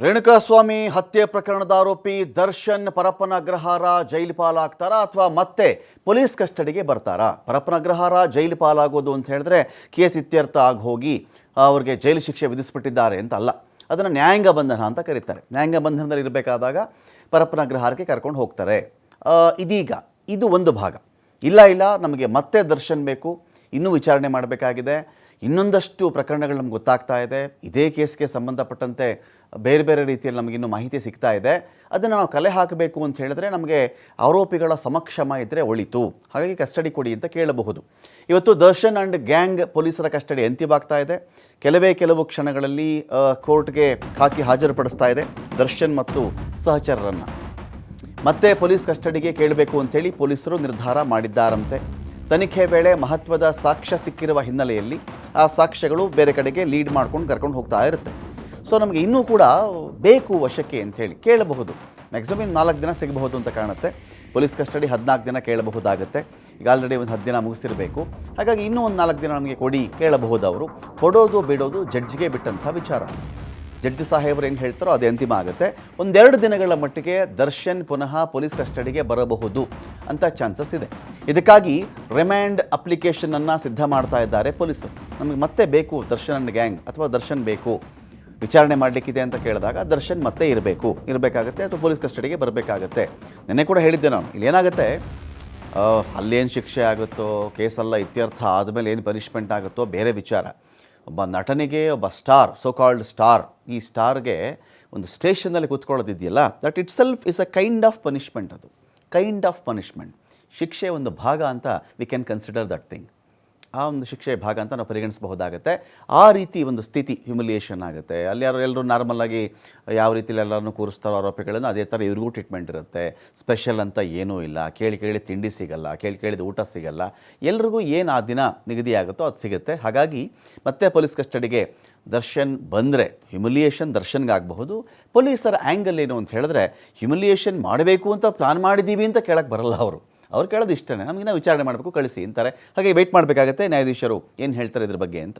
ರೇಣುಕಾಸ್ವಾಮಿ ಹತ್ಯೆ ಪ್ರಕರಣದ ಆರೋಪಿ ದರ್ಶನ್ ಪರಪ್ಪನ ಅಗ್ರಹಾರ ಜೈಲು ಪಾಲಾಗ್ತಾರಾ ಅಥವಾ ಮತ್ತೆ ಪೊಲೀಸ್ ಕಸ್ಟಡಿಗೆ ಬರ್ತಾರಾ? ಪರಪ್ಪನ ಅಗ್ರಹಾರ ಜೈಲು ಪಾಲಾಗೋದು ಅಂತ ಹೇಳಿದ್ರೆ ಕೇಸ್ ಇತ್ಯರ್ಥ ಆಗಿ ಹೋಗಿ ಅವ್ರಿಗೆ ಜೈಲು ಶಿಕ್ಷೆ ವಿಧಿಸ್ಬಿಟ್ಟಿದ್ದಾರೆ ಅಂತ ಅಲ್ಲ. ಅದನ್ನು ನ್ಯಾಯಾಂಗ ಬಂಧನ ಅಂತ ಕರೀತಾರೆ. ನ್ಯಾಯಾಂಗ ಬಂಧನದಲ್ಲಿ ಇರಬೇಕಾದಾಗ ಪರಪ್ಪನ ಅಗ್ರಹಾರಕ್ಕೆ ಕರ್ಕೊಂಡು ಹೋಗ್ತಾರೆ. ಇದೀಗ ಇದು ಒಂದು ಭಾಗ. ಇಲ್ಲ ನಮಗೆ ಮತ್ತೆ ದರ್ಶನ್ ಬೇಕು, ಇನ್ನೂ ವಿಚಾರಣೆ ಮಾಡಬೇಕಾಗಿದೆ, ಇನ್ನೊಂದಷ್ಟು ಪ್ರಕರಣಗಳು ನಮ್ಗೆ ಗೊತ್ತಾಗ್ತಾ ಇದೆ, ಇದೇ ಕೇಸ್ಗೆ ಸಂಬಂಧಪಟ್ಟಂತೆ ಬೇರೆ ಬೇರೆ ರೀತಿಯಲ್ಲಿ ನಮಗಿನ್ನೂ ಮಾಹಿತಿ ಸಿಗ್ತಾ ಇದೆ. ಅದನ್ನು ನಾವು ಕಲೆ ಹಾಕಬೇಕು ಅಂತ ಹೇಳಿದ್ರೆ ನಮಗೆ ಆರೋಪಿಗಳ ಸಮಕ್ಷಮ ಇದ್ದರೆ ಒಳಿತು, ಹಾಗಾಗಿ ಕಸ್ಟಡಿ ಕೊಡಿ ಅಂತ ಕೇಳಬಹುದು. ಇವತ್ತು ದರ್ಶನ್ ಆ್ಯಂಡ್ ಗ್ಯಾಂಗ್ ಪೊಲೀಸರ ಕಸ್ಟಡಿ ಅಂತಿಮವಾಗ್ತಾ ಇದೆ. ಕೆಲವು ಕ್ಷಣಗಳಲ್ಲಿ ಕೋರ್ಟ್ಗೆ ಹಾಕಿ ಹಾಜರುಪಡಿಸ್ತಾ ಇದೆ ದರ್ಶನ್ ಮತ್ತು ಸಹಚರರನ್ನು. ಮತ್ತೆ ಪೊಲೀಸ್ ಕಸ್ಟಡಿಗೆ ಕೇಳಬೇಕು ಅಂಥೇಳಿ ಪೊಲೀಸರು ನಿರ್ಧಾರ ಮಾಡಿದ್ದಾರಂತೆ. ತನಿಖೆ ವೇಳೆ ಮಹತ್ವದ ಸಾಕ್ಷ್ಯ ಸಿಕ್ಕಿರುವ ಹಿನ್ನೆಲೆಯಲ್ಲಿ ಆ ಸಾಕ್ಷ್ಯಗಳು ಬೇರೆ ಕಡೆಗೆ ಲೀಡ್ ಮಾಡ್ಕೊಂಡು ಕರ್ಕೊಂಡು ಹೋಗ್ತಾ ಇರುತ್ತೆ. ಸೊ ನಮಗೆ ಇನ್ನೂ ಕೂಡ ಬೇಕು ವಶಕ್ಕೆ ಅಂಥೇಳಿ ಕೇಳಬಹುದು. ಮ್ಯಾಕ್ಸಿಮಮ್ 4 ದಿನ ಸಿಗಬಹುದು ಅಂತ ಕಾಣುತ್ತೆ. ಪೊಲೀಸ್ ಕಸ್ಟಡಿ 14 ದಿನ ಕೇಳಬಹುದಾಗುತ್ತೆ. ಈಗ ಆಲ್ರೆಡಿ ಒಂದು 10 ದಿನ ಮುಗಿಸಿರಬೇಕು. ಹಾಗಾಗಿ ಇನ್ನೂ ಒಂದು 4 ದಿನ ನಮಗೆ ಕೊಡಿ ಕೇಳಬಹುದು. ಅವರು ಕೊಡೋದು ಬಿಡೋದು ಜಡ್ಜ್ಗೆ ಬಿಟ್ಟಂಥ ವಿಚಾರ. ಜಡ್ಜ್ ಸಾಹೇಬರು ಏನು ಹೇಳ್ತಾರೋ ಅದೇ ಅಂತಿಮ ಆಗುತ್ತೆ. 1-2 ದಿನಗಳ ಮಟ್ಟಿಗೆ ದರ್ಶನ್ ಪುನಃ ಪೊಲೀಸ್ ಕಸ್ಟಡಿಗೆ ಬರಬಹುದು ಅಂತ ಚಾನ್ಸಸ್ ಇದೆ. ಇದಕ್ಕಾಗಿ ರಿಮ್ಯಾಂಡ್ ಅಪ್ಲಿಕೇಶನನ್ನು ಸಿದ್ಧ ಮಾಡ್ತಾ ಇದ್ದಾರೆ ಪೊಲೀಸರು. ನಮಗೆ ಮತ್ತೆ ಬೇಕು ದರ್ಶನ್ ಗ್ಯಾಂಗ್ ಅಥವಾ ದರ್ಶನ್ ಬೇಕು, ವಿಚಾರಣೆ ಮಾಡಲಿಕ್ಕಿದೆ ಅಂತ ಕೇಳಿದಾಗ ದರ್ಶನ್ ಮತ್ತೆ ಇರಬೇಕಾಗತ್ತೆ ಅಥವಾ ಪೊಲೀಸ್ ಕಸ್ಟಡಿಗೆ ಬರಬೇಕಾಗತ್ತೆ. ನೆನ್ನೆ ಕೂಡ ಹೇಳಿದ್ದೆ ನಾನು, ಇಲ್ಲೇನಾಗುತ್ತೆ, ಅಲ್ಲೇನು ಶಿಕ್ಷೆ ಆಗುತ್ತೋ, ಕೇಸೆಲ್ಲ ಇತ್ಯರ್ಥ ಆದಮೇಲೆ ಏನು ಪನಿಷ್ಮೆಂಟ್ ಆಗುತ್ತೋ ಬೇರೆ ವಿಚಾರ. ಒಬ್ಬ ನಟನಿಗೆ, ಒಬ್ಬ ಸ್ಟಾರ್, ಸೋ ಕಾಲ್ಡ್ ಸ್ಟಾರ್, ಈ ಸ್ಟಾರ್ಗೆ ಒಂದು ಸ್ಟೇಷನ್ನಲ್ಲಿ ಕೂತ್ಕೊಳ್ಳೋದಿದೆಯಲ್ಲ, that itself is a kind of punishment. ಅದು ಕೈಂಡ್ ಆಫ್ ಪನಿಷ್ಮೆಂಟ್, ಶಿಕ್ಷೆ ಒಂದು ಭಾಗ ಅಂತ we can consider that thing. ಆ ಒಂದು ಶಿಕ್ಷೆ ಭಾಗ ಅಂತ ನಾವು ಪರಿಗಣಿಸಬಹುದಾಗುತ್ತೆ. ಆ ರೀತಿ ಒಂದು ಸ್ಥಿತಿ ಹ್ಯುಮಿಲಿಯೇಷನ್ ಆಗುತ್ತೆ. ಅಲ್ಲಿ ಎಲ್ಲರೂ ನಾರ್ಮಲಾಗಿ ಯಾವ ರೀತಿಯಲ್ಲಿ ಎಲ್ಲರನ್ನೂ ಕೂರಿಸ್ತಾರೋ ಆರೋಪಿಗಳನ್ನು, ಅದೇ ಥರ ಇವ್ರಿಗೂ ಟ್ರೀಟ್ಮೆಂಟ್ ಇರುತ್ತೆ. ಸ್ಪೆಷಲ್ ಅಂತ ಏನೂ ಇಲ್ಲ. ಕೇಳಿ ತಿಂಡಿ ಸಿಗಲ್ಲ, ಕೇಳಿದ ಊಟ ಸಿಗಲ್ಲ. ಎಲ್ರಿಗೂ ಏನು ಆ ದಿನ ನಿಗದಿ ಆಗುತ್ತೋ ಅದು ಸಿಗುತ್ತೆ. ಹಾಗಾಗಿ ಮತ್ತೆ ಪೊಲೀಸ್ ಕಸ್ಟಡಿಗೆ ದರ್ಶನ್ ಬಂದರೆ ಹ್ಯುಮಿಲಿಯೇಷನ್ ದರ್ಶನ್ಗೆ ಆಗಬಹುದು. ಪೊಲೀಸರ ಆ್ಯಂಗಲ್ ಏನು ಅಂತ ಹೇಳಿದ್ರೆ, ಹ್ಯುಮಿಲಿಯೇಷನ್ ಮಾಡಬೇಕು ಅಂತ ಪ್ಲಾನ್ ಮಾಡಿದ್ದೀವಿ ಅಂತ ಕೇಳಕ್ಕೆ ಬರಲ್ಲ. ಅವ್ರು ಕೇಳೋದು ಇಷ್ಟೇ, ನಮಗಿನ್ನ ವಿಚಾರಣೆ ಮಾಡಬೇಕು, ಕಳಿಸಿ ಅಂತಾರೆ. ಹಾಗೆ ವೆಯ್ಟ್ ಮಾಡಬೇಕಾಗತ್ತೆ ನ್ಯಾಯಾಧೀಶರು ಏನು ಹೇಳ್ತಾರೆ ಇದ್ರ ಬಗ್ಗೆ ಅಂತ.